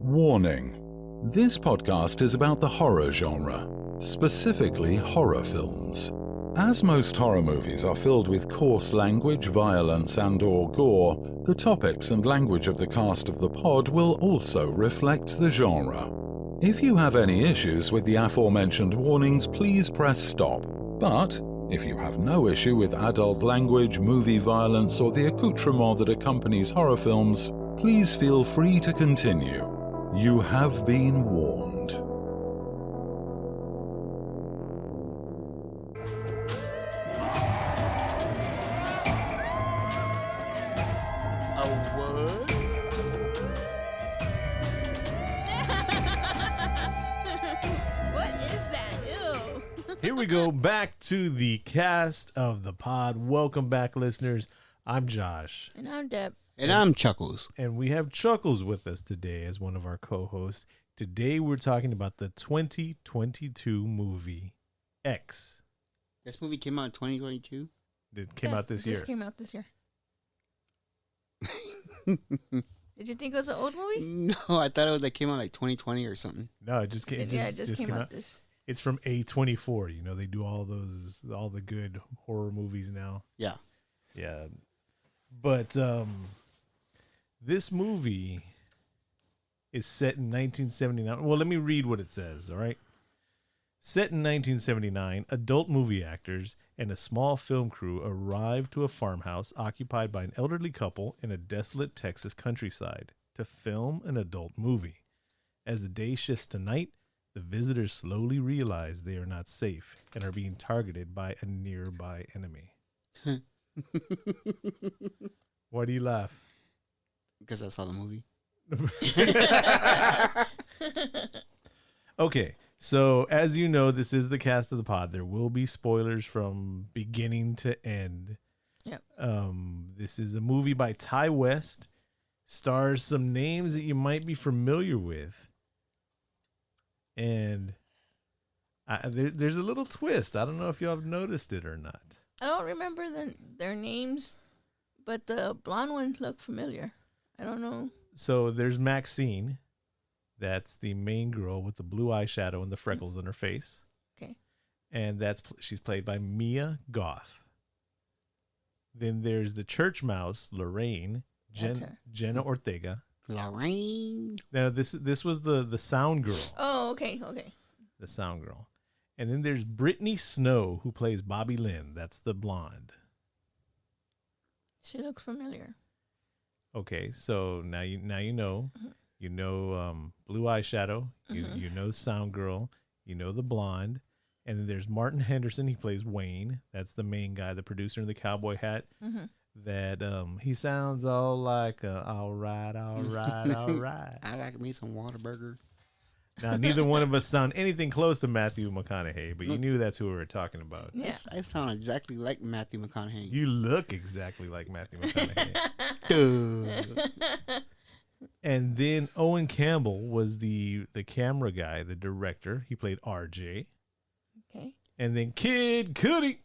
Warning. This podcast is about the horror genre, specifically horror films. As most horror movies are filled with coarse language, violence, and/or gore, the topics and language of the cast of the pod will also reflect the genre. If you have any issues with the aforementioned warnings, please press stop. But if you have no issue with adult language, movie violence, or the accoutrement that accompanies horror films, please feel free to continue. You have been warned. A what? What is that? Ew. Here we go, back to the cast of the pod. Welcome back, listeners. I'm Josh. And I'm Deb. And I'm Chuckles. And we have Chuckles with us today as one of our co-hosts. Today we're talking about the 2022 movie, X. This movie came out in 2022? It came out this it year. Just came out this year. Did you think it was an old movie? No, I thought it came out like 2020 or something. No, it just came. It just came out this. It's from A24. You know, they do all the good horror movies now. Yeah. Yeah. But this movie is set in 1979. Well, let me read what it says, all right? Set in 1979, adult movie actors and a small film crew arrive to a farmhouse occupied by an elderly couple in a desolate Texas countryside to film an adult movie. As the day shifts to night, the visitors slowly realize they are not safe and are being targeted by a nearby enemy. Why do you laugh? Because I saw the movie. Okay, so as you know, this is the cast of the pod. There will be spoilers from beginning to end. Yep. This is a movie by Ty West. Stars some names that you might be familiar with. And there's a little twist. I don't know if y'all have noticed it or not. I don't remember their names, but the blonde one looked familiar. I don't know. So there's Maxine. That's the main girl with the blue eyeshadow and the freckles on her face. Okay. And she's played by Mia Goth. Then there's the church mouse, Lorraine, Jenna Ortega. Lorraine. Now this was the sound girl. Oh, okay. The sound girl. And then there's Brittany Snow, who plays Bobby Lynn. That's the blonde. She looks familiar. Okay, so now you know. Mm-hmm. You know blue eyeshadow. You know sound girl. You know the blonde. And then there's Martin Henderson. He plays Wayne. That's the main guy, the producer in the cowboy hat. Mm-hmm. That he sounds all like all right. I like me some Whataburger. Now, neither one of us sound anything close to Matthew McConaughey, but you knew that's who we were talking about. Yeah. Yes, I sound exactly like Matthew McConaughey. You look exactly like Matthew McConaughey. Duh. And then Owen Campbell was the camera guy, the director. He played RJ. Okay. And then Kid Cootie,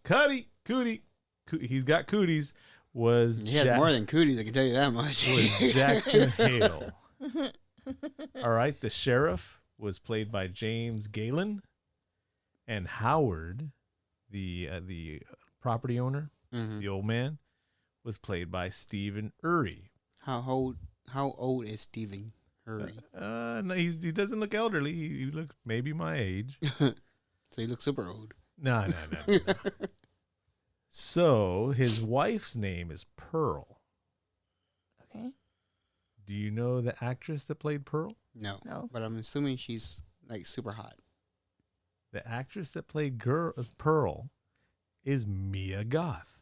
he's got cooties, was He has more than cooties, I can tell you that much. was Jackson Hale. All right, the sheriff was played by James Galen, and Howard, the property owner, the old man, was played by Stephen Ury. How old is Stephen Hurry? No, he doesn't look elderly. He looks maybe my age. So he looks super old. No. So his wife's name is Pearl. Okay. Do you know the actress that played Pearl? No. But I'm assuming she's like super hot. The actress that played Pearl is Mia Goth.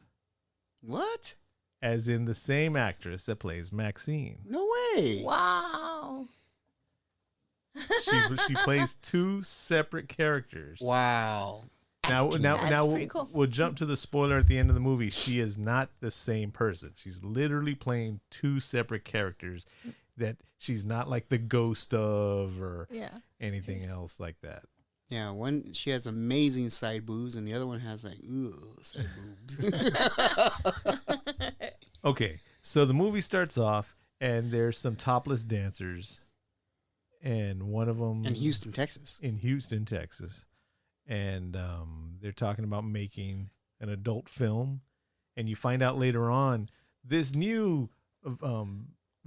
What? As in the same actress that plays Maxine. No way. Wow. She plays two separate characters. Wow. Now pretty cool. we'll jump to the spoiler at the end of the movie. She is not the same person. She's literally playing two separate characters that she's not like the ghost of or anything else like that. Yeah, one she has amazing side boobs, and the other one has like side boobs. Okay, so the movie starts off, and there's some topless dancers, and one of them In Houston, Texas. And they're talking about making an adult film, and you find out later on this new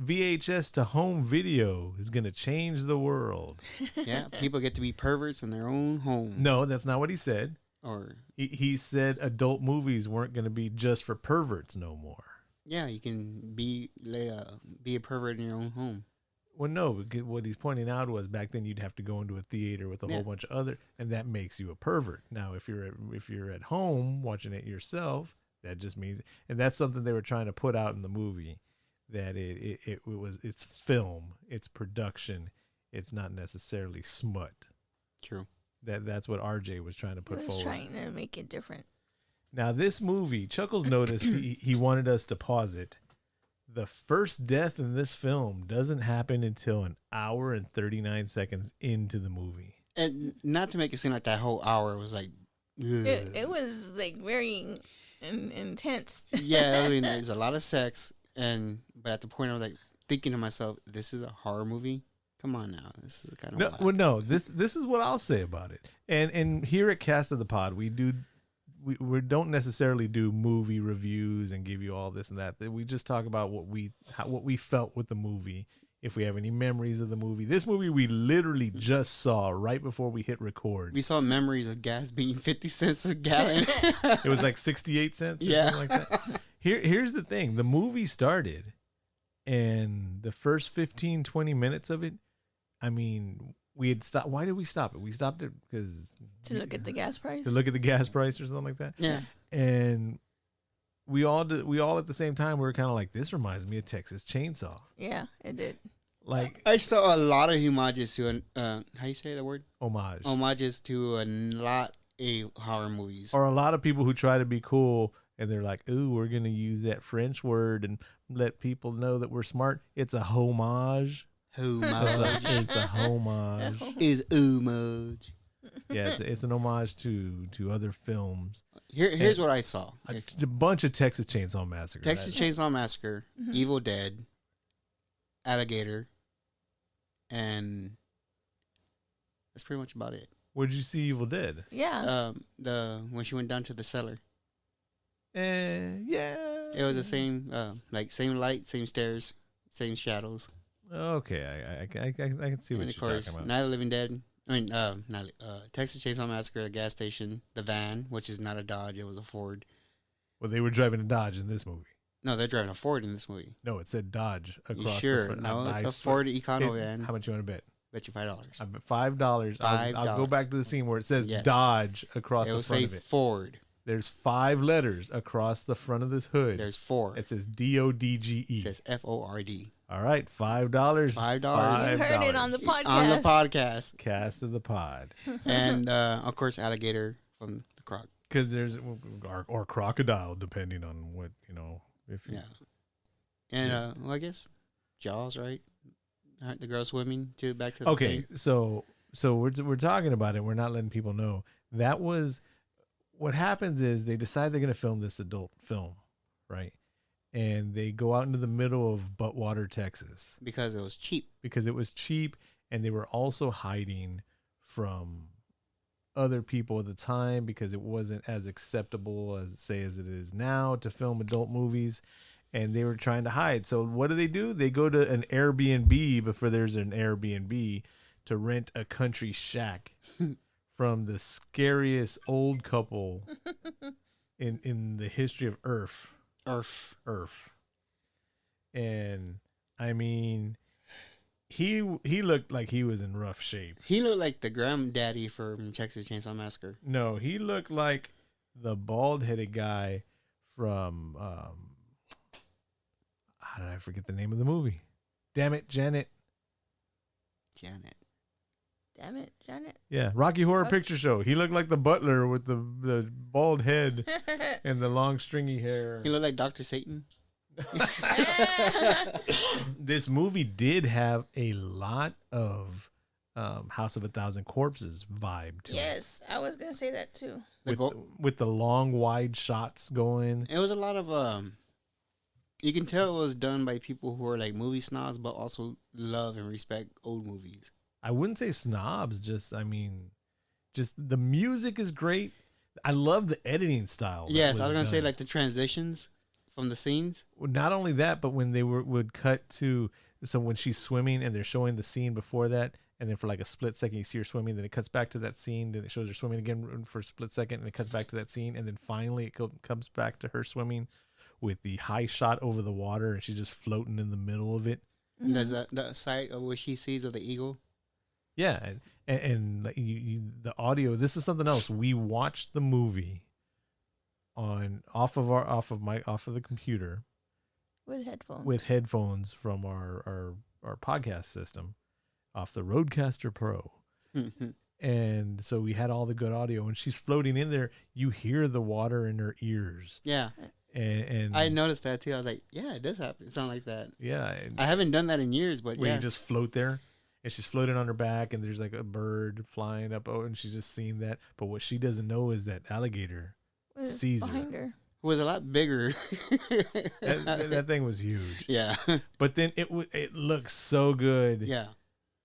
VHS to home video is going to change the world. Yeah, people get to be perverts in their own home. No, that's not what he said. Or He said adult movies weren't going to be just for perverts no more. yeah, you can be a pervert in your own home. Well, no, because what he's pointing out was back then you'd have to go into a theater with a Yeah. whole bunch of other, and that makes you a pervert. Now, if you're at home watching it yourself, that just means, and that's something they were trying to put out in the movie, that it's film, it's production, it's not necessarily smut. True. That's what RJ was trying to put He was forward. trying to make it different. Now, this movie, Chuckles noticed he wanted us to pause it. The first death in this film doesn't happen until an hour and 39 seconds into the movie. And not to make it seem like that whole hour was like, ugh. It was like very intense. Yeah, I mean, there's a lot of sex, but at the point I was like thinking to myself, this is a horror movie. Come on now, this is kind of No, well, no, this is what I'll say about it. And here at Cast of the Pod, we don't necessarily do movie reviews and give you all this and that. We just talk about what we felt with the movie. If we have any memories of the movie, this movie we literally just saw right before we hit record. We saw memories of gas being 50 cents a gallon. It was like 68 cents or Yeah. something like that. Here's the thing. The movie started, and the first 15, 20 minutes of it, I mean, we had stopped. Why did we stop it? We stopped it because To look at the gas price. to look at the gas price or something like that. Yeah. And we all at the same time, we were kind of like, this reminds me of Texas Chainsaw. Yeah, it did. Like I saw a lot of homages to how you say the word? homage. Homages to a lot of horror movies. Or a lot of people who try to be cool and they're like, ooh, we're going to use that French word and let people know that we're smart. It's a homage. Homage. It's a homage. Is homage. Yeah, it's an homage to other films. Here's what I saw. A bunch of Texas Chainsaw Massacre. Texas Chainsaw Massacre, Evil Dead, Alligator, and that's pretty much about it. Where'd you see Evil Dead? Yeah. When she went down to the cellar, Yeah. it was the same same light, same stairs, same shadows. Okay, I can see what And you're of course, talking about. Night of the Living Dead. I mean, Texas Chainsaw Massacre, a gas station, the van, which is not a Dodge, it was a Ford. Well, they were driving a Dodge in this movie. No, they're driving a Ford in this movie. No, it said Dodge You across. sure? The front. No, it's I a swear- Ford Econo Okay, van. How much you want to bet? Bet you $5. I bet $5. I'll go $5. back to the scene where it says Yes. Dodge across It the will front say of it. Ford. There's 5 letters across the front of this hood. There's 4. It says DODGE. It says FORD. All right, $5. $5. You heard it on the podcast. On the podcast. Cast of the Pod. And of course, Alligator from the Croc. Because there's or crocodile, depending on what if you, Yeah. And well, I guess Jaws, right? Aren't the girls swimming to back to the Okay, thing? so we're talking about it. We're not letting people know. That was what happens is they decide they're going to film this adult film, right? And they go out into the middle of Buttwater, Texas, Because it was cheap. because it was cheap, and they were also hiding from other people at the time because it wasn't as acceptable as it is now to film adult movies, and they were trying to hide. So what do? They go to an Airbnb before there's an Airbnb to rent a country shack from the scariest old couple in the history of Earth. And I mean, he looked like he was in rough shape. He looked like the granddaddy from Texas Chainsaw Massacre. No, he looked like the bald-headed guy from how did I forget the name of the movie? Damn it, Janet. Damn it, Janet. Yeah, Rocky Horror Okay. Picture Show. He looked like the butler with the bald head and the long stringy hair. He looked like Dr. Satan. This movie did have a lot of House of a Thousand Corpses vibe to Yes, I was gonna say that too. The it. go- With the long, wide shots going. It was a lot of you can tell it was done by people who are like movie snobs, but also love and respect old movies. I wouldn't say snobs. Just just the music is great. I love the editing style. Yes, I was gonna say like the transitions from the scenes. Well, not only that, but when they would cut to when she's swimming and they're showing the scene before that, and then for like a split second you see her swimming, then it cuts back to that scene, then it shows her swimming again for a split second, and it cuts back to that scene, and then finally it comes back to her swimming with the high shot over the water, and she's just floating in the middle of it. Mm-hmm. There's that sight of what she sees of the eagle. Yeah, and the audio. This is something else. We watched the movie off of the computer with headphones from our podcast system off the Rodecaster Pro. And so we had all the good audio, and she's floating in there. You hear the water in her ears. Yeah. And I noticed that too. I was like, yeah, it does happen. It sounds like that. Yeah. I haven't done that in years, but where you just float there, and she's floating on her back, and there's like a bird flying up, and she's just seeing that. But what she doesn't know is that alligator sees her. Who was a lot bigger. that thing was huge. Yeah. But then it looks so good. Yeah.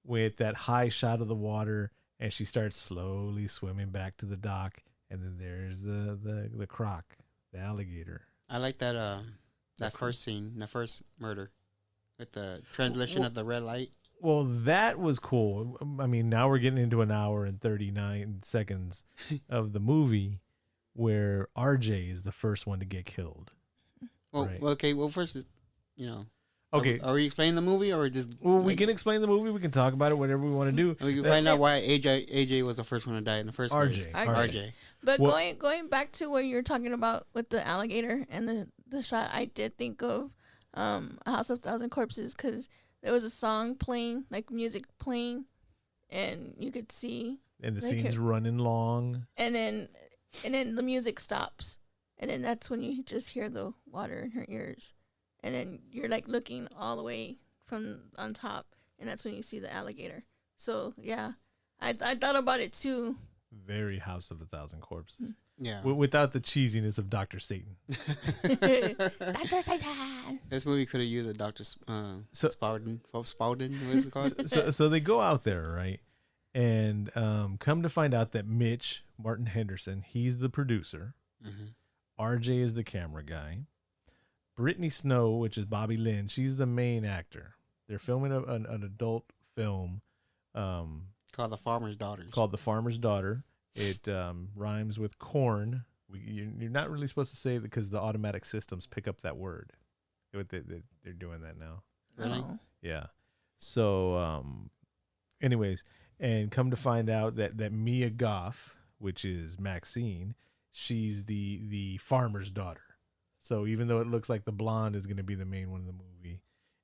With that high shot of the water, and she starts slowly swimming back to the dock, and then there's the croc, the alligator. I like that first scene, the first murder, with the translation of the red light. Well, that was cool. I mean, now we're getting into an hour and 39 seconds of the movie where RJ is the first one to get killed. Well, right. Okay. Well, first, Okay. Are we explaining the movie or just? Well, we can explain the movie. We can talk about it, whatever we want to do. We can find out why AJ was the first one to die in the first place. RJ. But going back to what you were talking about with the alligator and the shot, I did think of A House of Thousand Corpses, because there was a song playing, like music playing, and you could see. And the scene's running long. And then the music stops, and then that's when you just hear the water in her ears. And then you're like looking all the way from on top, and that's when you see the alligator. So yeah, I thought about it too. Very House of a Thousand Corpses. Yeah. Without the cheesiness of Dr. Satan. Dr. Satan. This movie could have used a Dr. Spaulding. What is it called? So they go out there, right? And come to find out that Mitch, Martin Henderson, he's the producer. Mm-hmm. RJ is the camera guy. Brittany Snow, which is Bobby Lynn, she's the main actor. They're filming an adult film called The Farmer's Daughter. It rhymes with corn. You're not really supposed to say that because the automatic systems pick up that word. They're doing that now. Really? Oh. Yeah. So, anyways, and come to find out that Mia Goff, which is Maxine, she's the farmer's daughter. So even though it looks like the blonde is going to be the main one in the movie,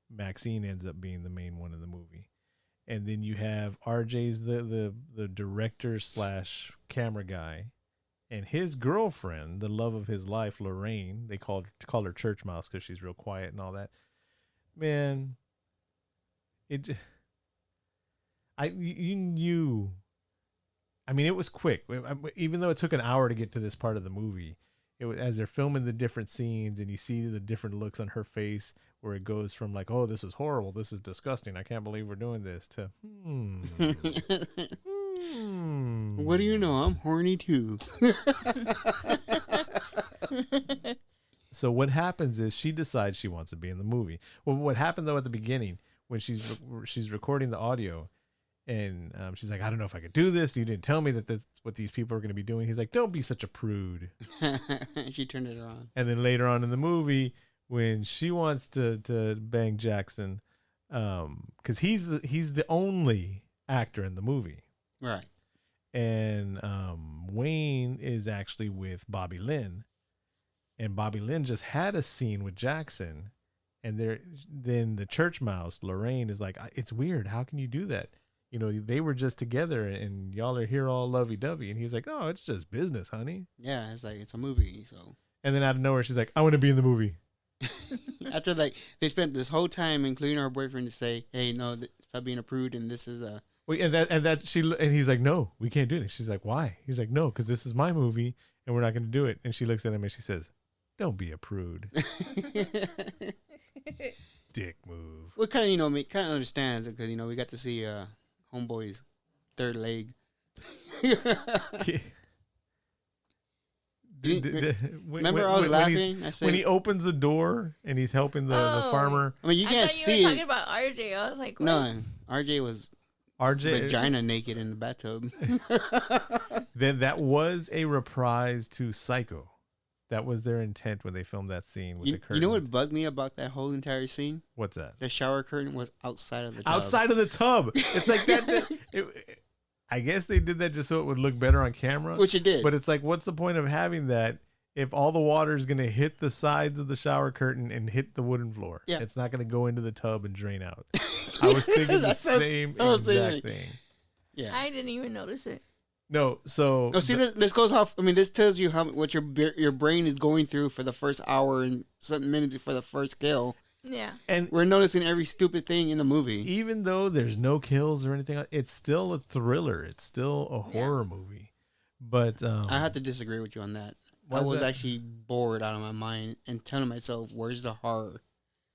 Maxine ends up being the main one in the movie. And then you have RJ's the director / camera guy, and his girlfriend, the love of his life, Lorraine. They call her Church Mouse because she's real quiet and all that. Man, you knew. I mean, it was quick. Even though it took an hour to get to this part of the movie. It was, as they're filming the different scenes and you see the different looks on her face, where it goes from like, oh, this is horrible, this is disgusting, I can't believe we're doing this, to what do you know, I'm horny too. So what happens is she decides she wants to be in the movie. Well, what happened though at the beginning when she's recording the audio, and she's like, I don't know if I could do this. You didn't tell me that that's what these people are going to be doing. He's like, don't be such a prude. She turned it on. And then later on in the movie, when she wants to bang Jackson, because he's the only actor in the movie, right? And Wayne is actually with Bobby Lynn, and Bobby Lynn just had a scene with Jackson, and then the church mouse Lorraine is like, it's weird. How can you do that? You know, they were just together and y'all are here all lovey-dovey. And he's like, oh, it's just business, honey. Yeah, it's like, it's a movie, so. And then out of nowhere, she's like, I want to be in the movie. After, like, they spent this whole time, including her boyfriend, to say, hey, no, stop being a prude, and this is a... Well, and he's like, no, we can't do this. She's like, why? He's like, no, because this is my movie, and we're not going to do it. And she looks at him and she says, don't be a prude. Dick move. Well, kind of, kind of understands it, because, we got to see... homeboy's third leg. Remember, I was laughing. I said when he opens the door and he's helping the farmer. I mean, you can't see you were it. talking about RJ. I was like, what? No, RJ was vagina naked in the bathtub. Then that was a reprise to Psycho. That was their intent when they filmed that scene with the curtain. You know what bugged me about that whole entire scene? What's that? The shower curtain was outside of the tub. Outside of the tub. It's like that. I guess they did that just so it would look better on camera. Which it did. But it's like, what's the point of having that if all the water is going to hit the sides of the shower curtain and hit the wooden floor? Yeah. It's not going to go into the tub and drain out. I was thinking the same exact thing. Yeah. I didn't even notice it. No, so... Oh, see, this goes off... I mean, this tells you what your brain is going through for the first hour and something minutes for the first kill. Yeah. And we're noticing every stupid thing in the movie. Even though there's no kills or anything, it's still a thriller. It's still a horror movie. But I have to disagree with you on that. I was actually bored out of my mind and telling myself, where's the horror?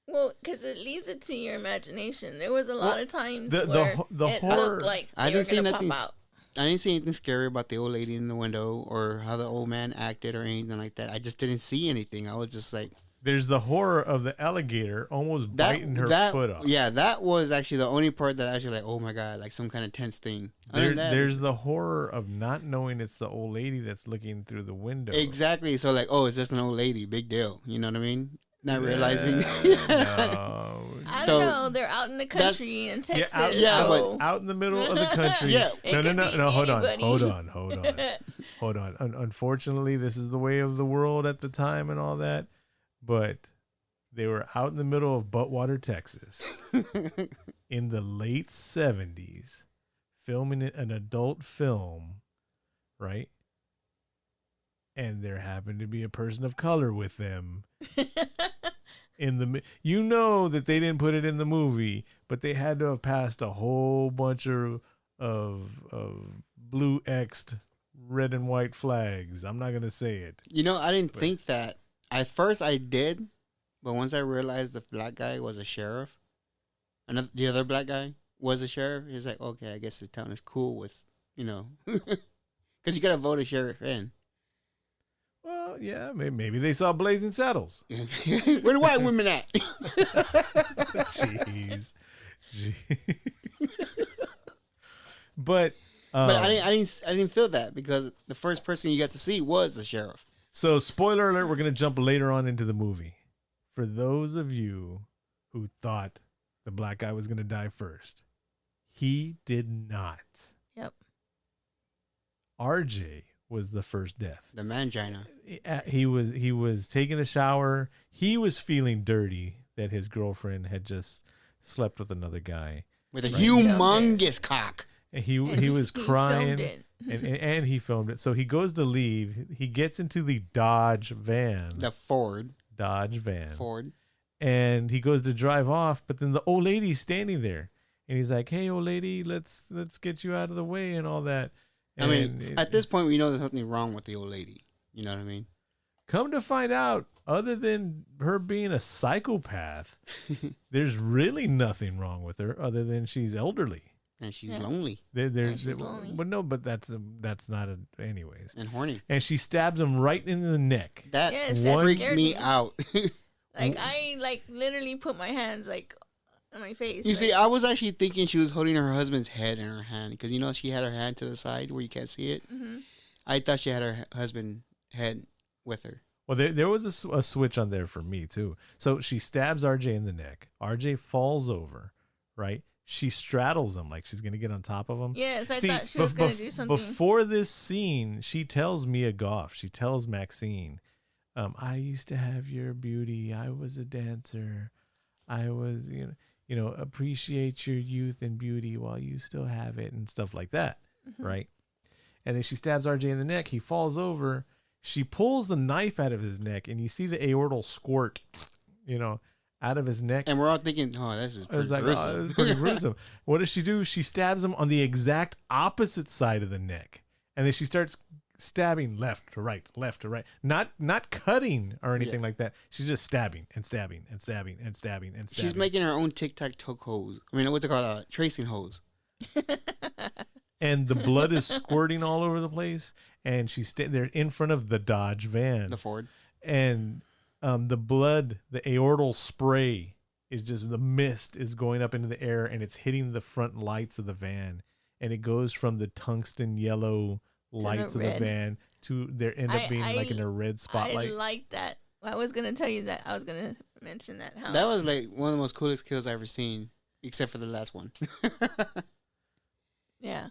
Well, because it leaves it to your imagination. There was a lot of times where the it horror, looked like I didn't see nothing. Pop out. I didn't see anything scary about the old lady in the window or how the old man acted or anything like that. I just didn't see anything. I was just like... There's the horror of the alligator almost biting her foot off. Yeah, that was actually the only part that I actually like, oh my God, like some kind of tense thing. There's the horror of not knowing it's the old lady that's looking through the window. Exactly. So like, oh, it's just an old lady. Big deal. You know what I mean? Not realizing. No. I don't know. They're out in the country in Texas. But out in the middle of the country. Yeah. No. Hold on. Unfortunately, this is the way of the world at the time and all that. But they were out in the middle of Buttwater, Texas, in the late 70s, filming an adult film, right? And there happened to be a person of color with them. You know that they didn't put it in the movie, but they had to have passed a whole bunch of blue X'd red and white flags. I'm not gonna say it. You know, I didn't think that. At first I did, but once I realized the black guy was a sheriff, and the other black guy was a sheriff, he's like, okay, I guess this town is cool with, because you gotta vote a sheriff in. Well, yeah, maybe they saw Blazing Saddles. Where the white women at? Jeez. But I didn't feel that because the first person you got to see was the sheriff. So, spoiler alert, we're going to jump later on into the movie. For those of you who thought the black guy was going to die first, he did not. Yep. RJ was the first death. The mangina. He was taking a shower. He was feeling dirty that his girlfriend had just slept with another guy. With a humongous cock. And he was crying. And he filmed it. So he goes to leave. He gets into the Dodge van. The Ford. Dodge van. Ford. And he goes to drive off, but then the old lady's standing there. And he's like, hey, old lady, let's get you out of the way and all that. And I mean, at this point, we know there's something wrong with the old lady. You know what I mean? Come to find out, other than her being a psychopath, there's really nothing wrong with her other than she's elderly. And she's lonely. She's lonely. But no, but that's not anyways. And horny. And she stabs him right in the neck. That freaked me out. I literally put my hands on my face. You see, I was actually thinking she was holding her husband's head in her hand because she had her hand to the side where you can't see it. Mm-hmm. I thought she had her husband's head with her. Well, there was a switch on there for me too. So she stabs RJ in the neck. RJ falls over, right? She straddles him like she's going to get on top of him. Yes, I thought she was going to do something. Before this scene, she tells Mia Goff, she tells Maxine, I used to have your beauty. I was a dancer. I was, appreciate your youth and beauty while you still have it and stuff like that, right? And then she stabs RJ in the neck. He falls over. She pulls the knife out of his neck, and you see the aortal squirt, out of his neck. And we're all thinking, oh, this is pretty gruesome. Oh, this is pretty gruesome. What does she do? She stabs him on the exact opposite side of the neck. And then she starts stabbing left to right. Not cutting or anything like that. She's just stabbing and stabbing and stabbing and stabbing and stabbing. She's making her own tic-tac-toe hose. I mean, what's it called? Tracing hose. and the blood is squirting all over the place, and she's they're in front of the Dodge van, The Ford. and the blood, the aortal spray is just, the mist is going up into the air, and it's hitting the front lights of the van, and it goes from the tungsten yellow lights of the van to there end up being like in a red spotlight. I like that. I was gonna tell you that. I was gonna mention that. That was like one of the most coolest kills I've ever seen, except for the last one. Yeah.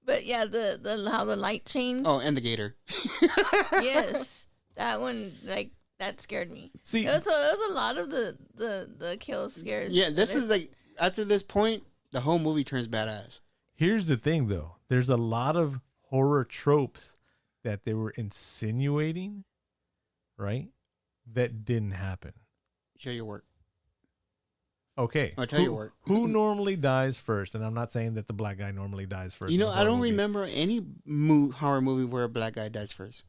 But yeah, the how the light changed. Oh, and the gator. Yes, that one, like, that scared me. See, it was a lot of the kill scares. Yeah, this is like, after this point, the whole movie turns badass. Here's the thing, though. There's a lot of horror tropes that they were insinuating, right, that didn't happen. Show your work. Okay. I'll tell your work. Who normally dies first? And I'm not saying that the black guy normally dies first. You know, I don't movie. remember any horror movie where a black guy dies first.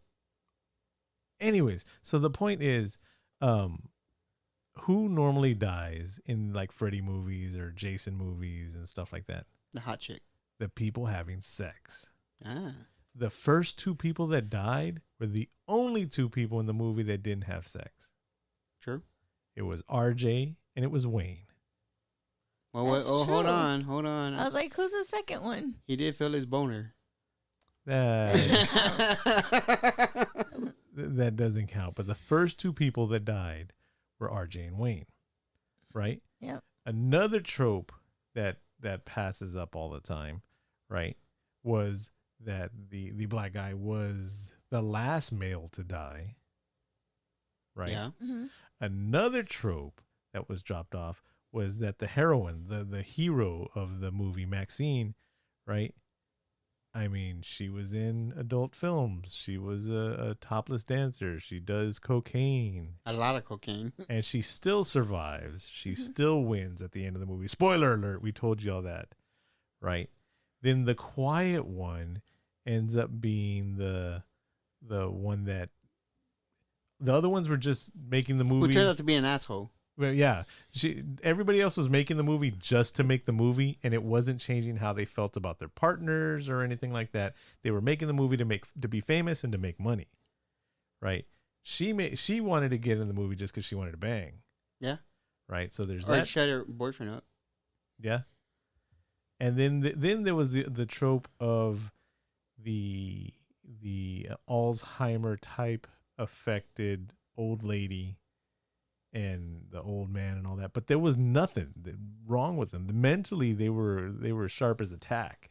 Anyways, so the point is, who normally dies in like Freddy movies or Jason movies and stuff like that? The hot chick. The people having sex. Ah. The first two people that died were the only two people in the movie that didn't have sex. True. It was RJ and it was Wayne. Well, hold on. I was like, who's the second one? He did feel his boner. That doesn't count. But the first two people that died were RJ and Wayne, right? Yep. Another trope that passes up all the time, right, was that the black guy was the last male to die, right? Yeah. Mm-hmm. Another trope that was dropped off was that the heroine, the hero of the movie, Maxine, right? I mean, she was in adult films. She was a topless dancer. She does cocaine. A lot of cocaine. And she still survives. She still wins at the end of the movie. Spoiler alert, we told you all that, right? Then the quiet one ends up being the one that the other ones were just making the movie. Who turns out to be an asshole. Well, yeah, everybody else was making the movie just to make the movie, and it wasn't changing how they felt about their partners or anything like that. They were making the movie to be famous and to make money, right? She wanted to get in the movie just because she wanted to bang. Yeah. Right. So there's or that. shut her boyfriend up. Yeah. And then there was the trope of the Alzheimer type affected old lady and the old man and all that, but there was nothing wrong with them. Mentally, they were sharp as a tack.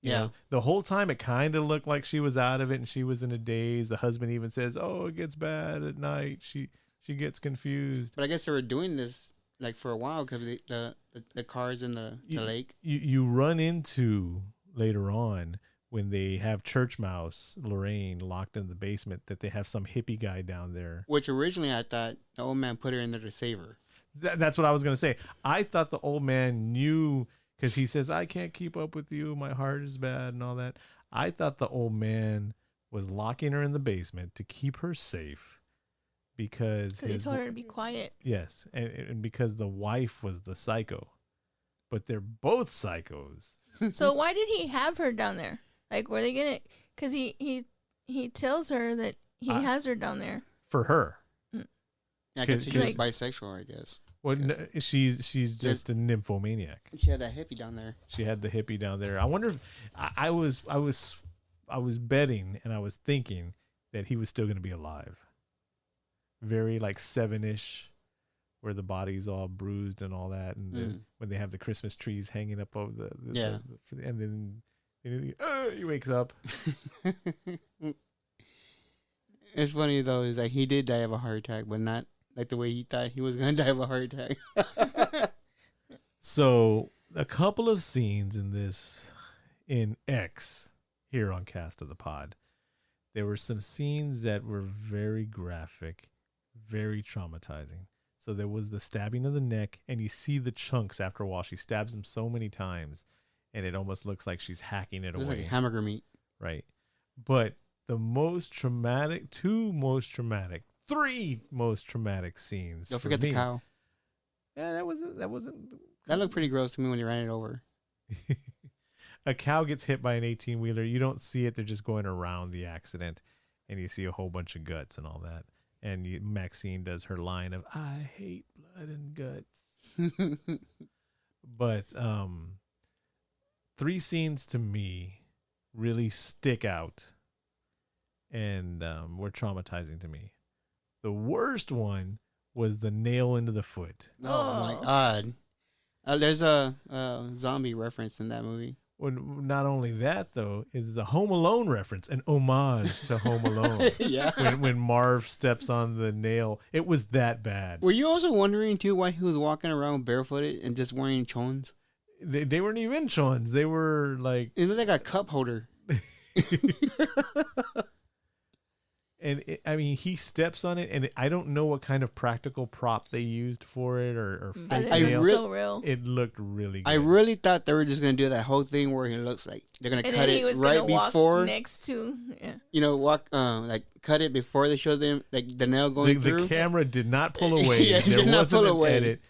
You know, the whole time it kind of looked like she was out of it and she was in a daze. The husband even says, "Oh, it gets bad at night." She gets confused. But I guess they were doing this like for a while because the cars in the lake. You run into later on when they have Church Mouse Lorraine locked in the basement that they have some hippie guy down there. Which originally I thought the old man put her in there to save her. That's what I was going to say. I thought the old man knew because he says, "I can't keep up with you. My heart is bad," and all that. I thought the old man was locking her in the basement to keep her safe because he told her to be quiet. Yes, and because the wife was the psycho. But they're both psychos. So why did he have her down there? Like, were they gonna? Because he tells her that he has her down there for her. Yeah, because she's like, bisexual, I guess. Well, she's just a nymphomaniac. She had that hippie down there. She had the hippie down there. I wonder if I was betting and I was thinking that he was still going to be alive. Very like 7-ish, where the body's all bruised and all that, and then when they have the Christmas trees hanging up over and then he wakes up. It's funny though, is like he did die of a heart attack, but not like the way he thought he was gonna die of a heart attack. So a couple of scenes in X here on Cast of the Pod, there were some scenes that were very graphic, very traumatizing. So there was the stabbing of the neck, and you see the chunks after a while. She stabs him so many times, and it almost looks like she's hacking it away. Like hamburger meat. Right. But the three most traumatic scenes. Don't forget the cow. Yeah, that wasn't. That looked pretty gross to me when he ran it over. A cow gets hit by an 18-wheeler. You don't see it. They're just going around the accident, and you see a whole bunch of guts and all that. And Maxine does her line of, I hate blood and guts. But 3 scenes to me really stick out and were traumatizing to me. The worst one was the nail into the foot. Oh my God. There's a zombie reference in that movie. Well, not only that, though, is the Home Alone reference, an homage to Home Alone. Yeah. When Marv steps on the nail, it was that bad. Were you also wondering, too, why he was walking around barefooted and just wearing chons? They weren't even chons. They were like... It looked like a cup holder. And I mean, he steps on it, and I don't know what kind of practical prop they used for it or fake nail. So real. It looked really good. I really thought they were just going to do that whole thing where he looks like they're going to And cut then he it was right gonna walk before. next to, yeah. You know, like cut it before they show them like the nail going through. The camera did not pull away. Yeah, it there did not wasn't pull an away. edit.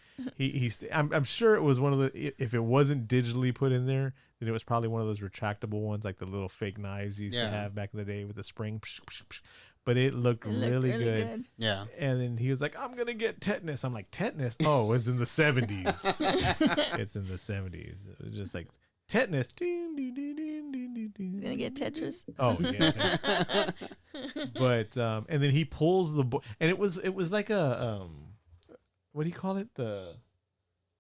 I'm sure it was one of the. If it wasn't digitally put in there, then it was probably one of those retractable ones, like the little fake knives you used to have back in the day with the spring. But it looked really good. Yeah. And then he was like, I'm going to get tetanus. I'm like, tetanus? Oh, it's in the 70s. It's in the 70s. It was just like, tetanus. He's He's going to get Tetris. Oh, yeah. But, and then he pulls the, and it was like a, what do you call it?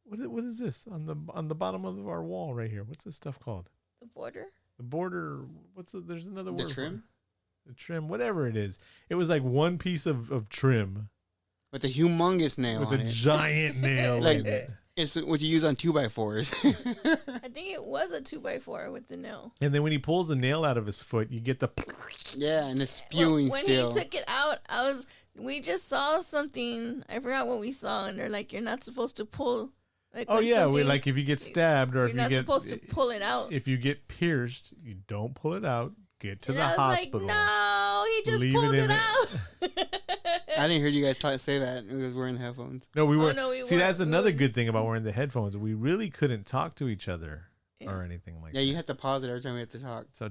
What is this on the bottom of our wall right here? What's this stuff called? The border? The border. There's another word. The trim? The trim, whatever it is. It was like one piece of trim With a humongous nail with on a it. giant nail Like, in it. It's what you use on 2x4s. I think it was a 2x4 with the nail. And then when he pulls the nail out of his foot, you get the. Yeah, and it's spewing when still. he took it out, we just saw something. I forgot what we saw, and they're like, you're not supposed to pull. Oh yeah, like if you get stabbed or if you're you not supposed to pull it out. If you get pierced, you don't pull it out. Get to and the I was hospital. like, no, he just Leave pulled it it in out. I didn't hear you guys say that. It was wearing the headphones. No, we were. no, we See, weren't. that's We another weren't. good thing about wearing the headphones. We really couldn't talk to each other Yeah. or anything like Yeah, that. you have to pause it every time we have to talk. So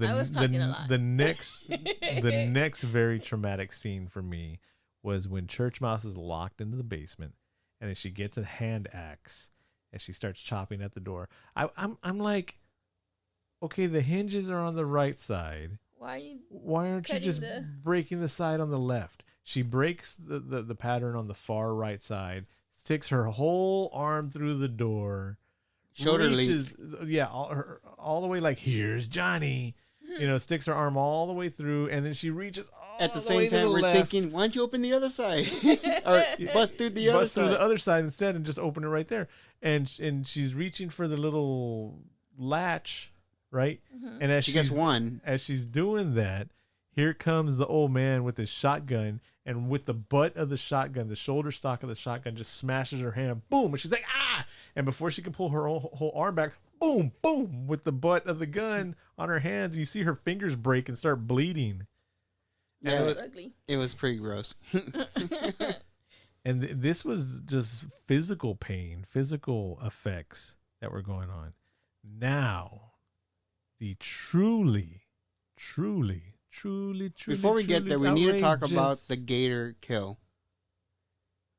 I was talking a lot. the next very traumatic scene for me was when Church Mouse is locked into the basement, and then she gets a hand axe and she starts chopping at the door. I'm like, okay, the hinges are on the right side. Why aren't you just breaking the side on the left? She breaks the pattern on the far right side, sticks her whole arm through the door, Shoulder reaches, yeah, all the way like, here's Johnny. You know, sticks her arm all the way through, and then she reaches all At the way same to time, the we're left. thinking, why don't you open the other side? Or bust through the other Bust through side. the other side instead and just open it right there. And she's reaching for the little latch, right? And as She gets one. As she's doing that, here comes the old man with his shotgun, and with the butt of the shotgun, the shoulder stock of the shotgun just smashes her hand. Boom! And she's like, ah! And before she can pull her whole arm back, boom, boom, with the butt of the gun on her hands. You see her fingers break and start bleeding. Yeah, It was ugly. It was pretty gross. And this was just physical pain, physical effects that were going on. Now, the truly Before we get there, we need to talk about outrageous- the gator kill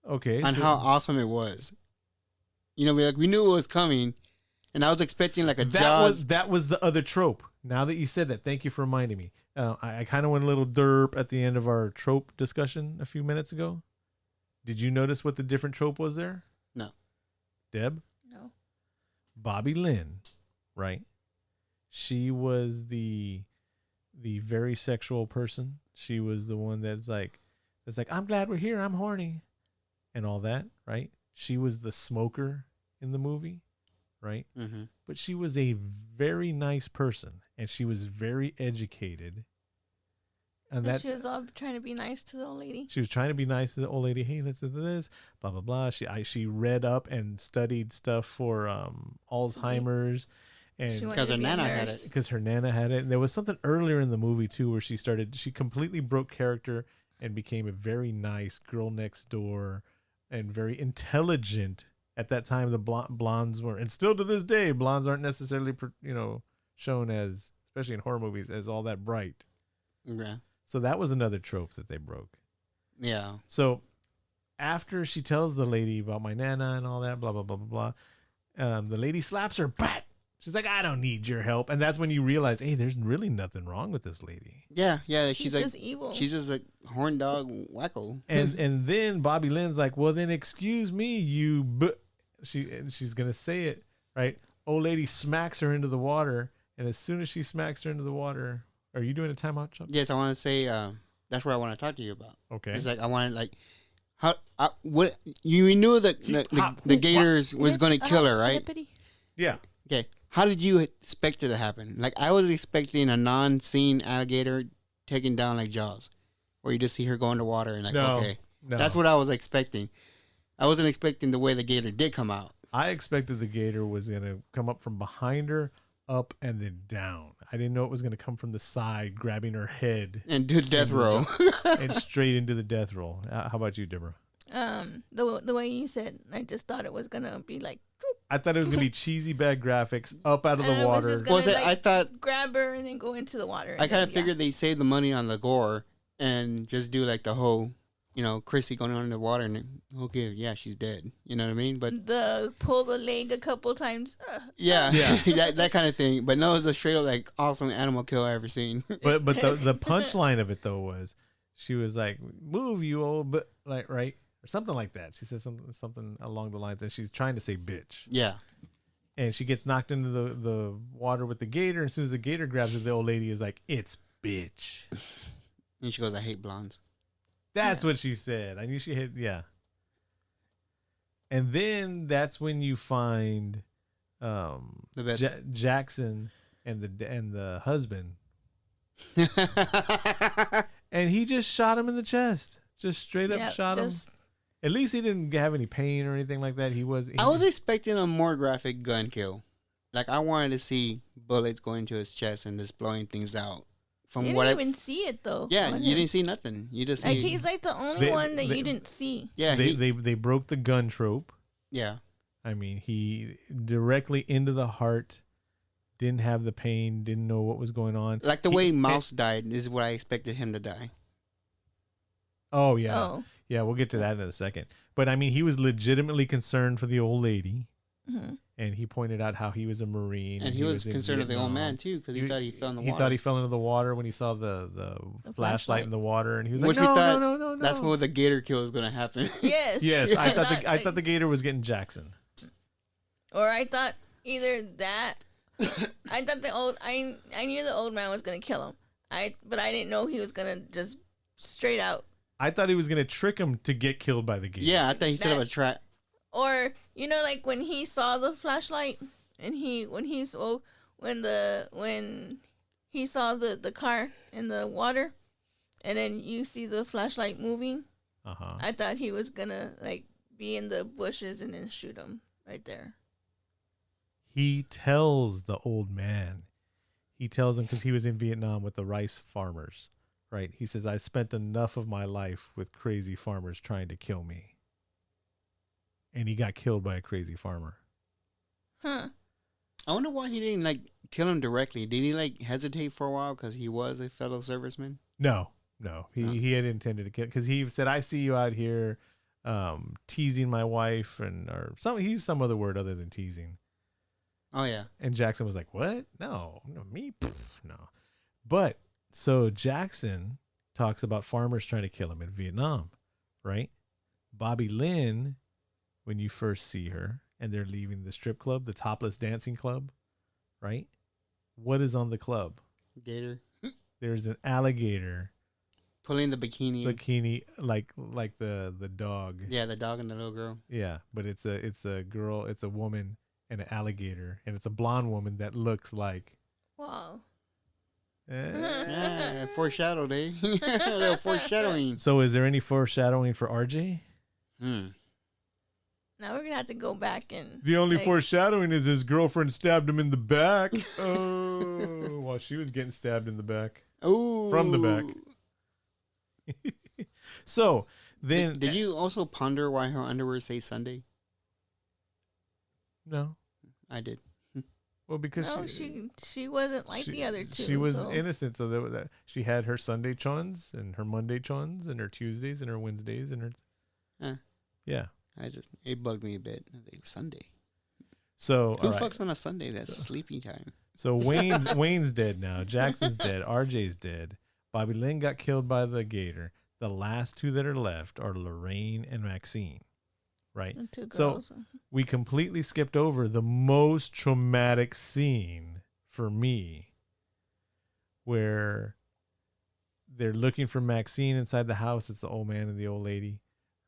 Okay. and so- how awesome it was. You know, we knew it was coming, and I was expecting like a Jaws. that was the other trope. Now that you said that, thank you for reminding me. I kind of went a little derp at the end of our trope discussion a few minutes ago. Did you notice what the different trope was there? No. Deb? No. Bobby Lynn, right? She was the very sexual person. She was the one that's like, I'm glad we're here. I'm horny, and all that, right? She was the smoker in the movie, right? Mm-hmm. But she was a very nice person, and she was very educated. And She was all trying to be nice to the old lady. she was trying to be nice to the old lady. Hey, let's do this, blah blah blah. She read up and studied stuff for Alzheimer's, and She wanted Because to her be a nana had nurse. it. because her nana had it. And there was something earlier in the movie too where she completely broke character and became a very nice girl next door and very intelligent At that time, the blondes were, and still to this day, blondes aren't necessarily, shown as, especially in horror movies, as all that bright. Yeah. So that was another trope that they broke. Yeah. So after she tells the lady about my nana and all that, blah, blah, blah, blah, blah, the lady slaps her. Bat! She's like, I don't need your help. And that's when you realize, hey, there's really nothing wrong with this lady. Yeah. She's like, just evil. She's just a horn dog wacko. And then Bobby Lynn's like, well, then excuse me, she's going to say it, right? Old lady smacks her into the water. And as soon as she smacks her into the water, are you doing a timeout, Chuck? Yes, I want to say that's what I want to talk to you about. Okay. It's like I wanted like what you knew that the gators was going to kill her, right? Yeah. Okay. How did you expect it to happen? Like I was expecting a non-scene alligator taking down like Jaws, where you just see her go underwater and like okay, that's what I was expecting. I wasn't expecting the way the gator did come out. I expected the gator was going to come up from behind her, up and then down. I didn't know it was going to come from the side, grabbing her head and do death row and straight into the death roll. How about you, Deborah? The way you said, I just thought it was gonna be like. I thought it was gonna be cheesy bad graphics up out of the water. I thought grab her and then go into the water. I kind of figured they save the money on the gore and just do like the whole, Chrissy going under the water and okay, yeah, she's dead. You know what I mean? But pull the leg a couple times. Yeah, that kind of thing. But no, it was a straight up like awesome animal kill I ever seen. But the punchline of it though was, she was like, "Move, you old," but like right. Or something like that. She said something along the lines, and she's trying to say bitch. Yeah. And she gets knocked into the water with the gator. And as soon as the gator grabs her, the old lady is like, it's bitch. And she goes, I hate blondes. That's what she said. I knew she hit, yeah. And then that's when you find the best. Jackson and the husband. And he just shot him in the chest. Just straight up shot him. At least he didn't have any pain or anything like that. I was expecting a more graphic gun kill. Like I wanted to see bullets going into his chest and just blowing things out. You didn't even see it though. Yeah, you didn't see nothing. You just like he's like the only one that you didn't see. Yeah, they broke the gun trope. Yeah, I mean he directly into the heart. Didn't have the pain. Didn't know what was going on. Like the way Mouse died is what I expected him to die. Oh yeah. Yeah, we'll get to that in a second. But I mean, he was legitimately concerned for the old lady, and he pointed out how he was a Marine, and he was concerned of the old man too, because he thought he fell in the water. He thought he fell into the water when he saw the flashlight in the water, and he was like, "No." That's where the gator kill is going to happen. Yes. Yes. I thought the gator was getting Jackson, or I thought either that. I thought I knew the old man was going to kill him. But I didn't know he was going to just straight out. I thought he was going to trick him to get killed by the gator. Yeah, I thought he set up a trap. Or, like when he saw the flashlight and when he saw the car in the water and then you see the flashlight moving, I thought he was going to like be in the bushes and then shoot him right there. He tells the old man. He tells him because he was in Vietnam with the rice farmers. Right. He says, I spent enough of my life with crazy farmers trying to kill me. And he got killed by a crazy farmer. Huh. I wonder why he didn't like kill him directly. Did he like hesitate for a while because he was a fellow serviceman? No. He had intended to kill because he said, I see you out here teasing my wife he used some other word other than teasing. Oh, yeah. And Jackson was like, what? No, me? No. But so Jackson talks about farmers trying to kill him in Vietnam, right? Bobby Lynn, when you first see her and they're leaving the strip club, the topless dancing club, right? What is on the club? Gator. There's an alligator pulling the bikini like the dog. Yeah, the dog and the little girl. Yeah, but it's a girl, it's a woman and an alligator, and it's a blonde woman that looks like. Wow. Foreshadowed, eh? A little foreshadowing. So is there any foreshadowing for RJ? Now we're gonna have to go back and. The only foreshadowing is his girlfriend stabbed him in the back. Oh, while she was getting stabbed in the back. Oh, from the back. So then, did you also ponder why her underwear say Sunday? No. I did. Well, because No, she wasn't like the other two. She was so. innocent, so that she had her Sunday chuns and her Monday chuns and her Tuesdays and her Wednesdays and her. Yeah. It bugged me a bit. Sunday. So who fucks on a Sunday? That's sleeping time. So Wayne's dead now. Jackson's dead. RJ's dead. Bobby Lynn got killed by the gator. The last two that are left are Lorraine and Maxine. Right. And two So girls. we completely skipped over the most traumatic scene for me, where they're looking for Maxine inside the house. It's the old man and the old lady,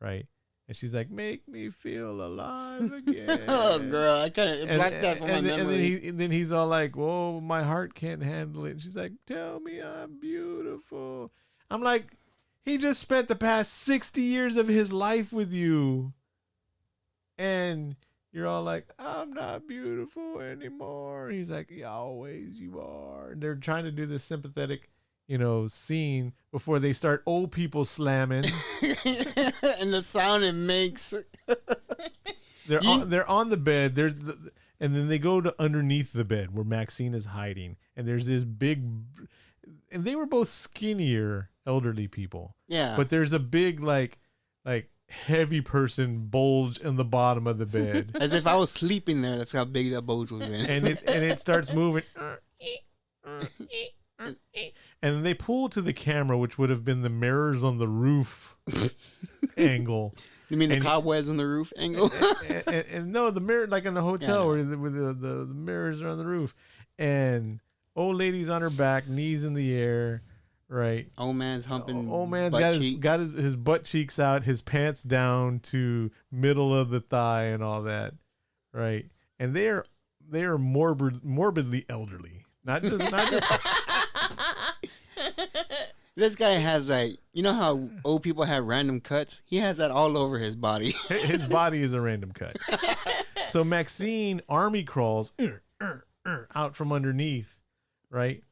right? And she's like, "Make me feel alive again." Oh, girl, I kind of blocked that from my memory. And then he's all like, "Whoa, my heart can't handle it." And she's like, "Tell me I'm beautiful." I'm like, he just spent the past 60 years of his life with you. And you're all like, "I'm not beautiful anymore." He's like, "Yeah, always you are." And they're trying to do this sympathetic, scene before they start old people slamming. And the sound it makes. They're on the bed. And then they go to underneath the bed where Maxine is hiding. And there's this big, and they were both skinnier elderly people. Yeah. But there's a big like heavy person bulge in the bottom of the bed. As if I was sleeping there. That's how big that bulge was. And it starts moving. And then they pull to the camera, which would have been the mirrors on the roof angle. You mean the cobwebs on the roof angle? and no, the mirror, like in the hotel where the mirrors are on the roof. And old lady's on her back, knees in the air, right? Old man's humping. Old man's butt got his butt cheeks out, his pants down to middle of the thigh and all that, right? And they are morbidly elderly. Not just This guy has how old people have random cuts? He has that all over his body. His body is a random cut. So Maxine army crawls out from underneath, right?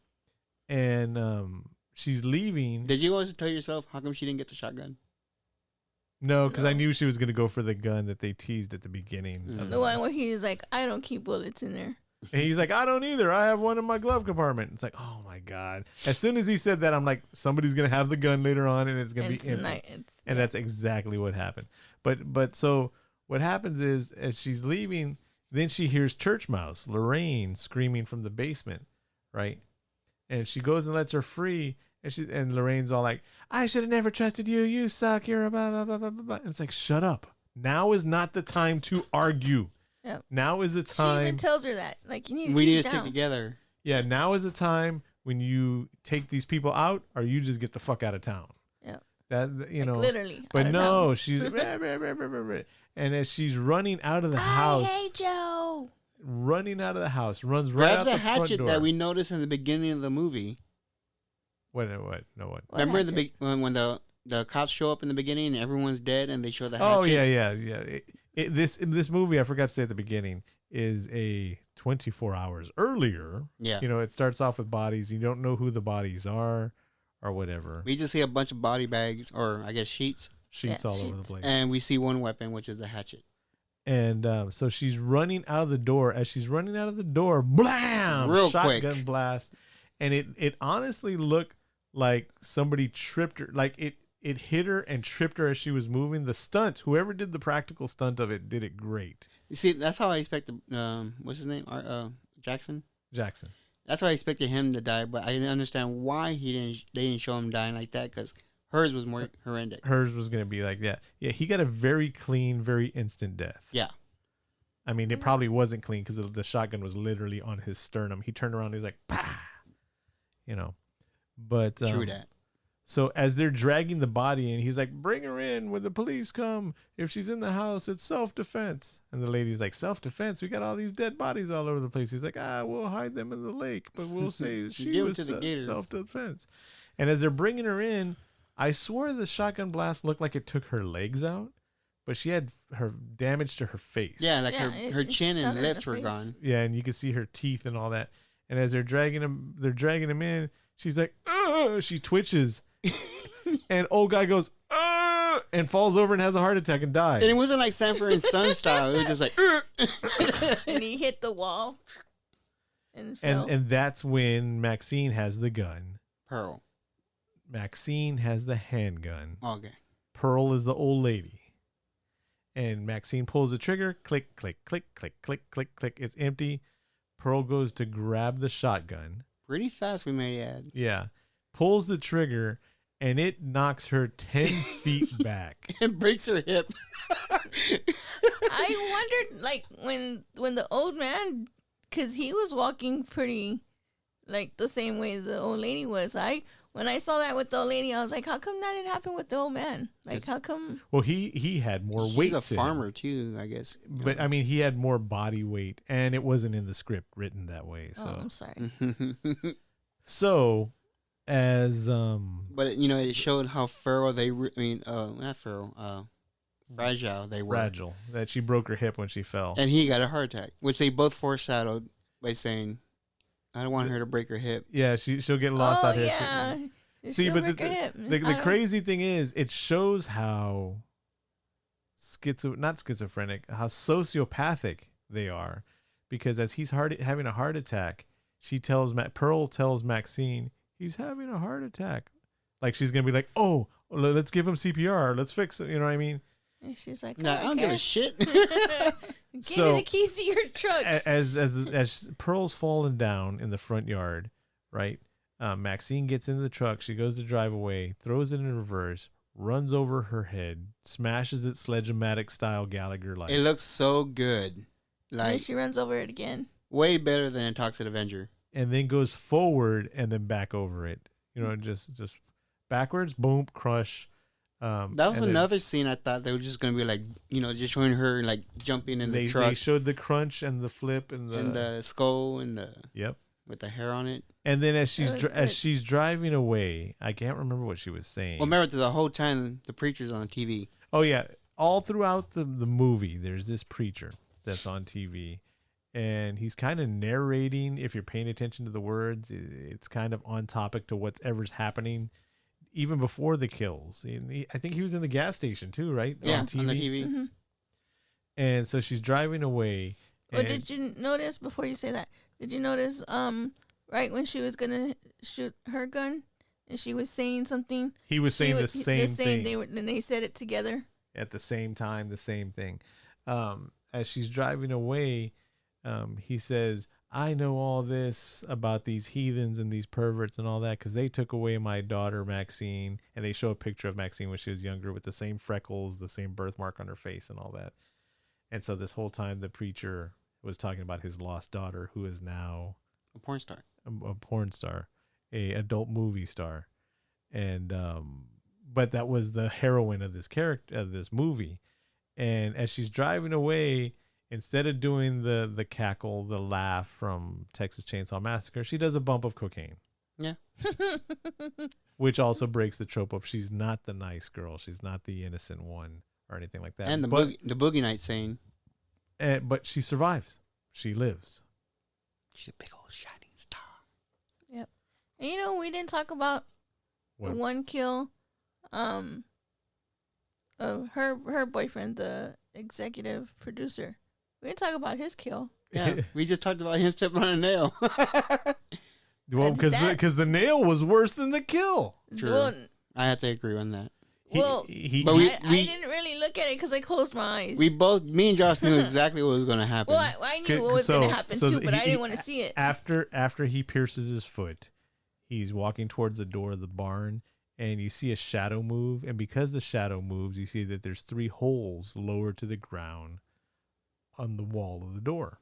And she's leaving. Did you always tell yourself how come she didn't get the shotgun? No, because I knew she was going to go for the gun that they teased at the beginning. The one where he's like, "I don't keep bullets in there." And he's like, "I don't either. I have one in my glove compartment." It's like, oh my God. As soon as he said that, I'm like, somebody's going to have the gun later on and it's going to be empty. And that's exactly what happened. But so what happens is, as she's leaving, then she hears Church Mouse, Lorraine, screaming from the basement, right? And she goes and lets her free. And Lorraine's all like, "I should have never trusted you. You suck. You're a blah, blah, blah, blah, blah." And it's like, shut up. Now is not the time to argue. Yep. Now is the time. She even tells her that. Like, we need to stick together. Yeah, now is the time when you take these people out or you just get the fuck out of town. Yeah. That, literally. But no, she's. And as she's running out of the house. I hate Joe. Running out of the house. Runs right out the front door. Grabs a hatchet that we noticed in the beginning of the movie. What? No, what? Remember when the cops show up in the beginning and everyone's dead and they show the hatchet? Oh, yeah. This movie, I forgot to say at the beginning, is a 24 hours earlier. Yeah. It starts off with bodies. You don't know who the bodies are or whatever. We just see a bunch of body bags, or I guess sheets. Over the place. And we see one weapon, which is the hatchet. And so she's running out of the door. As she's running out of the door, blam! Real shotgun quick. blast. And it honestly looked like somebody tripped her. Like it hit her and tripped her as she was moving. The stunt, whoever did the practical stunt of it, did it great. You see, that's how I expected. What's his name? Jackson. That's how I expected him to die, but I didn't understand why they didn't show him dying like that, because hers was more horrendous. Hers was gonna be like that. Yeah, he got a very clean, very instant death. Yeah. I mean, it probably wasn't clean because the shotgun was literally on his sternum. He turned around and he's like, "Pah!" But True that. So as they're dragging the body in, he's like, "Bring her in when the police come. If she's in the house, it's self-defense." And the lady's like, "Self-defense? We got all these dead bodies all over the place." He's like, "We'll hide them in the lake, but we'll say she was self-defense." And as they're bringing her in, I swore the shotgun blast looked like it took her legs out, but she had her damage to her face. Yeah, like her chin and lips were gone. Yeah, and you can see her teeth and all that. And as they're dragging him in, she's like, "Ugh!" She twitches. And old guy goes, "Ugh!" and falls over and has a heart attack and dies. And it wasn't like Sanford and Son style. It was just like, And he hit the wall and fell. and that's when Maxine has the gun. Pearl. Maxine has the handgun. Okay. Pearl is the old lady. And Maxine pulls the trigger. Click, click, click, click, click, click, click. It's empty. Pearl goes to grab the shotgun. Pretty fast, we may add. Yeah. Pulls the trigger, and it knocks her 10 feet back. And breaks her hip. I wondered, like, when the old man, because he was walking pretty, like, the same way the old lady was. When I saw that with the old lady, I was like, how come that didn't happen with the old man? Like, how come? Well, he had more weight. He's a farmer, too, I guess. But, I mean, he had more body weight, and it wasn't in the script written that way. So. Oh, I'm sorry. So, as But you know, it showed how feral not feral, fragile they were. fragile, that she broke her hip when she fell. And he got a heart attack, which they both foreshadowed by saying, "I don't want her to break her hip." Yeah, she'll get lost Oh, out here. yeah. See, but the crazy thing is, it shows how not schizophrenic, how sociopathic they are, because as he's having a heart attack, Pearl tells Maxine he's having a heart attack, like she's gonna be like, "Oh, let's give him CPR, let's fix it." You know what I mean? And she's like, Nah, I don't give a shit. Give me the keys to your truck. As Pearl's falling down in the front yard, right? Maxine gets into the truck. She goes to drive away, throws it in reverse, runs over her head, smashes it sledge-o-matic style Gallagher like. It looks so good, And like she runs over it again. way better than a Toxic Avenger. And then goes forward and then back over it. You know, just backwards, boom, crush. That was another scene I thought they were just gonna be like, you know, just showing her like jumping in the truck. They showed the crunch and the flip and the skull and the yep with the hair on it. And then as she's driving away, I can't remember what she was saying. Well, remember the whole time the preacher's on TV. Oh yeah, all throughout the movie, there's this preacher that's on TV. And he's kind of narrating, if you're paying attention to the words, it's kind of on topic to whatever's happening, even before the kills. And I think he was in the gas station too, right? Yeah, on the TV. Mm-hmm. And so she's driving away. Well, did you notice, before you say that, did you notice, right when she was going to shoot her gun, and she was saying something? He was saying the same thing. And they said it together. At the same time, the same thing. As she's driving away, he says, "I know all this about these heathens and these perverts and all that because they took away my daughter Maxine." And they show a picture of Maxine when she was younger with the same freckles, the same birthmark on her face and all that. And so this whole time the preacher was talking about his lost daughter, who is now A porn star. A porn star, a adult movie star. And but that was the heroine of this character, of this movie. And as she's driving away, instead of doing the cackle, the laugh from Texas Chainsaw Massacre, she does a bump of cocaine. Yeah. Which also breaks the trope of she's not the nice girl. She's not the innocent one or anything like that. And the Boogie Night saying. But she survives. She lives. She's a big old shining star. Yep. And you know, we didn't talk about the one kill of her boyfriend, the executive producer. We didn't talk about his kill. Yeah, we just talked about him stepping on a nail. Well, because the nail was worse than the kill. True. Well, I have to agree on that. But I didn't really look at it because I closed my eyes. Me and Josh knew exactly what was going to happen. Well, I knew what was going to happen too, but I didn't want to see it. After he pierces his foot, he's walking towards the door of the barn, and you see a shadow move. And because the shadow moves, you see that there's 3 holes lower to the ground on the wall of the door,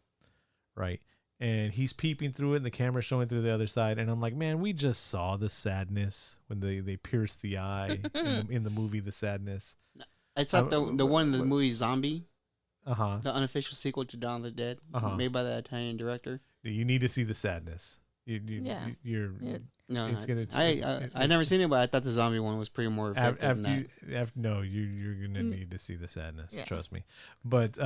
right? And he's peeping through it, and the camera's showing through the other side. And I'm like, man, we just saw the sadness when they pierce the eye in the movie, The Sadness. I saw the one in the movie Zombie. The unofficial sequel to Dawn of the Dead, made by the Italian director. You need to see The Sadness. No, I never seen it, but I thought the zombie one was pretty more effective than that. You're gonna need to see The Sadness. Yeah. Trust me. But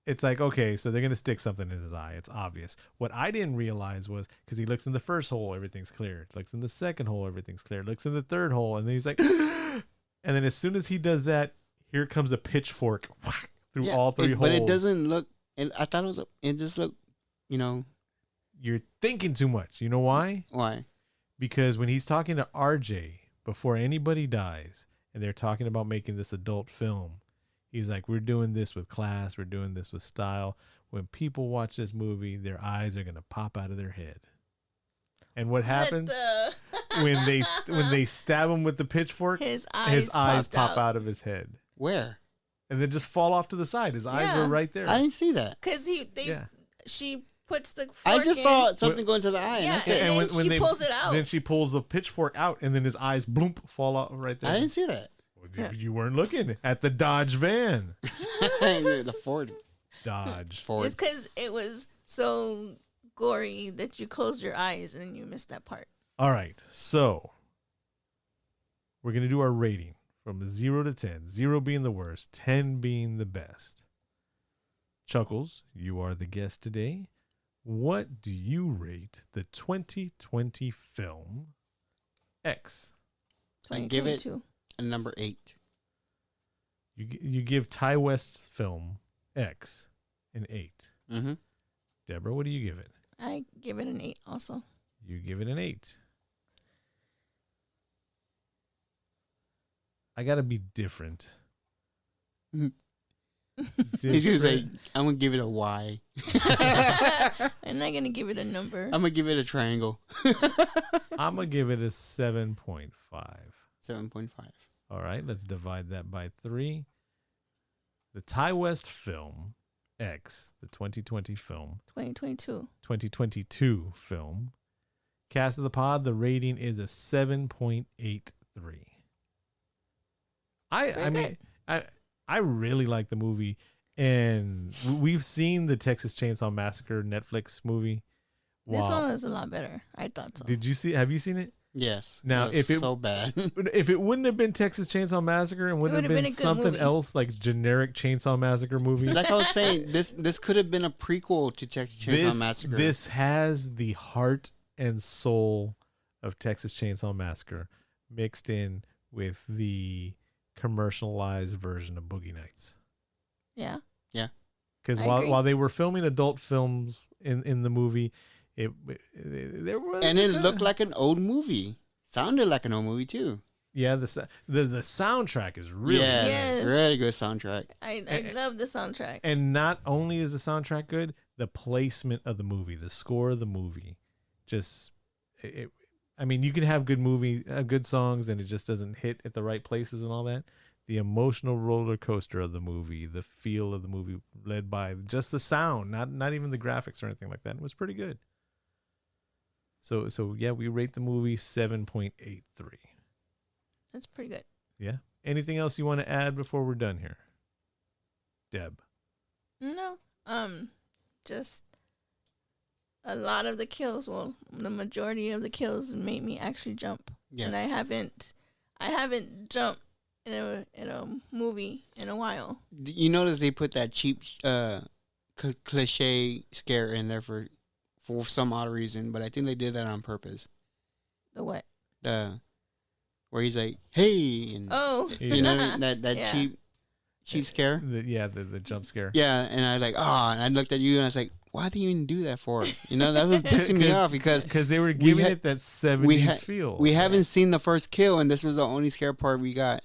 it's like, okay, so they're gonna stick something in his eye. It's obvious. What I didn't realize was because he looks in the first hole, everything's clear. Looks in the second hole, everything's clear. Looks in the third hole, and then he's like, And then as soon as he does that, here comes a pitchfork through all three holes. But it doesn't look. And I thought it just looked. You're thinking too much. You know why? Why? Because when he's talking to RJ before anybody dies, and they're talking about making this adult film, he's like, "We're doing this with class. We're doing this with style. When people watch this movie, their eyes are gonna pop out of their head." And what happens when they stab him with the pitchfork? His eyes pop out of his head. Where? And then just fall off to the side. His eyes were right there. I didn't see that. Because she puts the fork I just in. saw something go into the eye. Yeah, and that's it. and then she pulls it out. Then she pulls the pitchfork out, and then his eyes bloomp fall out right there. I didn't see that. You weren't looking at the Dodge van. The Ford. Dodge. Ford. It's because it was so gory that you closed your eyes and then you missed that part. All right, so we're going to do our rating from 0 to 10. 0 being the worst, 10 being the best. Chuckles, you are the guest today. What do you rate the 2020 film X? I give it a number 8. You give Ty West film X an 8. Mm-hmm. Deborah, what do you give it? I give it an 8 also. You give it an 8. I got to be different. He's gonna say, I'm gonna give it a Y. I'm not gonna give it a number. I'm gonna give it a triangle. I'm gonna give it a 7.5. 7.5. All right, let's divide that by 3. The Ty West film X, the 2020 film, 2022 film. Cast of the Pod, the rating is a 7.83. I really like the movie, and we've seen the Texas Chainsaw Massacre Netflix movie. This one was a lot better. I thought so. Have you seen it? Yes. Now, if it so bad, if it wouldn't have been Texas Chainsaw Massacre and wouldn't have been something movie. else like generic Chainsaw Massacre movie, like I was saying, this could have been a prequel to Texas Chainsaw Massacre. This has the heart and soul of Texas Chainsaw Massacre mixed in with the commercialized version of Boogie Nights. Yeah. Yeah. Because while they were filming adult films in the movie, it looked like an old movie. Sounded like an old movie too. Yeah, the soundtrack is really really good soundtrack. I love the soundtrack. And not only is the soundtrack good, the placement of the movie, the score of the movie, I mean, you can have good songs, and it just doesn't hit at the right places and all that. The emotional roller coaster of the movie, the feel of the movie, led by just the sound, not even the graphics or anything like that, it was pretty good. So yeah, we rate the movie 7.83. That's pretty good. Yeah. Anything else you want to add before we're done here, Deb? No. Just a lot of the kills. Well, the majority of the kills made me actually jump. Yes. And I haven't jumped in a movie in a while. You notice they put that cheap cliche scare in there for some odd reason, but I think they did that on purpose. The what? Where he's like, "Hey," and you know that yeah. cheap scare. The jump scare. Yeah, and I was like, "Oh," and I looked at you and I was like, "Why do you even do that for?" You know, that was pissing me off because they were giving it that 70s feel. We haven't seen the first kill, and this was the only scare part we got,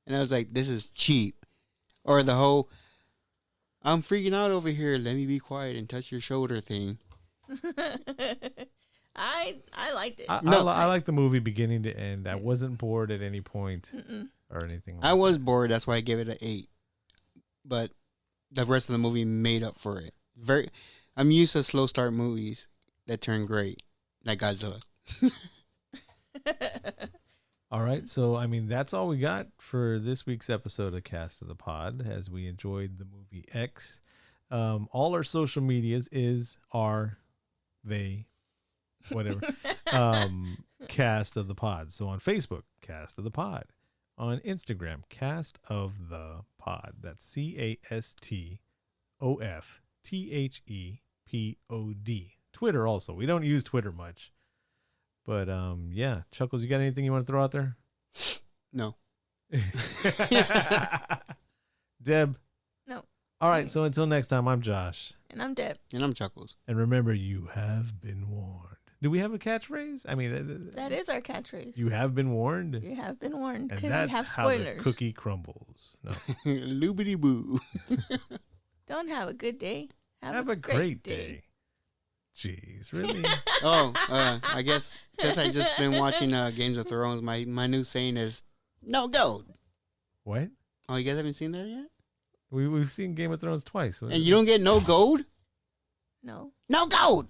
and I was like, "This is cheap," or the whole "I'm freaking out over here. Let me be quiet and touch your shoulder" thing. I liked it. I liked the movie beginning to end. I wasn't bored at any point or anything like I was bored. That's why I gave it an 8. But the rest of the movie made up for it. I'm used to slow start movies that turn great, like Godzilla. All right. So, I mean, that's all we got for this week's episode of Cast of the Pod, as we enjoyed the movie X. All our social medias whatever. Cast of the Pod. So on Facebook, Cast of the Pod. On Instagram, Cast of the Pod. That's CASTOFTHEPOD. Twitter also. We don't use Twitter much. But yeah, Chuckles, you got anything you want to throw out there? No. Deb. No. All right. So until next time, I'm Josh. And I'm Deb. And I'm Chuckles. And remember, you have been warned. Do we have a catchphrase? I mean, that is our catchphrase. You have been warned. You have been warned And because that's we have how the spoilers. cookie crumbles. No. Loobity boo. Don't have a good day. Have a great day. Jeez, really? I guess since I just been watching Games of Thrones, my new saying is no gold. What? Oh, you guys haven't seen that yet? We've seen Game of Thrones twice. And you don't get no gold? No. No gold.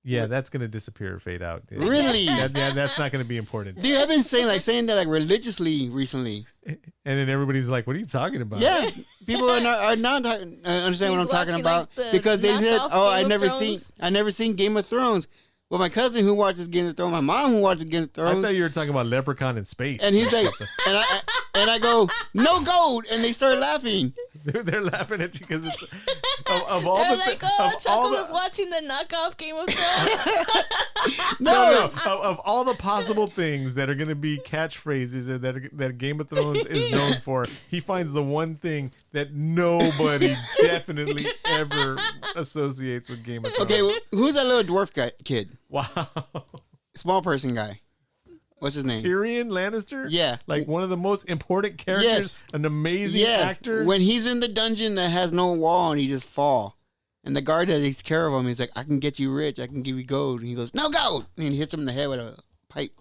Yeah, that's gonna disappear or fade out. Really? That's not gonna be important. Dude, I've been saying that religiously recently. And then everybody's like, "What are you talking about?" Yeah, people are not understand what I'm talking about because they said, "Oh, I never seen Game of Thrones." Well, my cousin who watches Game of Thrones, my mom who watches Game of Thrones. I thought you were talking about Leprechaun in space. And he's like, and I go, "No gold," and they start laughing. They're laughing at you because of all They're the like, Chuckles is watching the knockoff Game of Thrones. No. Of all the possible things that are going to be catchphrases or that Game of Thrones is known for, he finds the one thing that nobody definitely ever associates with Game of Thrones. Okay, well, who's that little dwarf kid? Wow. Small person guy. What's his name? Tyrion Lannister? Yeah. Like one of the most important characters. Yes. An amazing actor. When he's in the dungeon that has no wall and he just fall. And the guard that takes care of him, he's like, I can get you rich. I can give you gold. And he goes, no gold. And he hits him in the head with a pipe.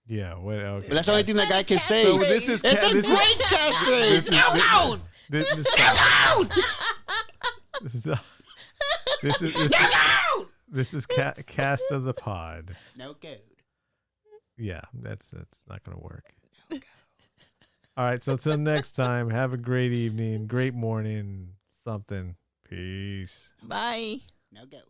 Yeah. Well, okay. But that's the only thing that guy can say. So this is it's a great catchphrase. No gold. No gold. This is cast of the pod. No gold. Yeah, that's not gonna work. All right, so until next time, have a great evening, great morning, something. Peace. Bye. No gold.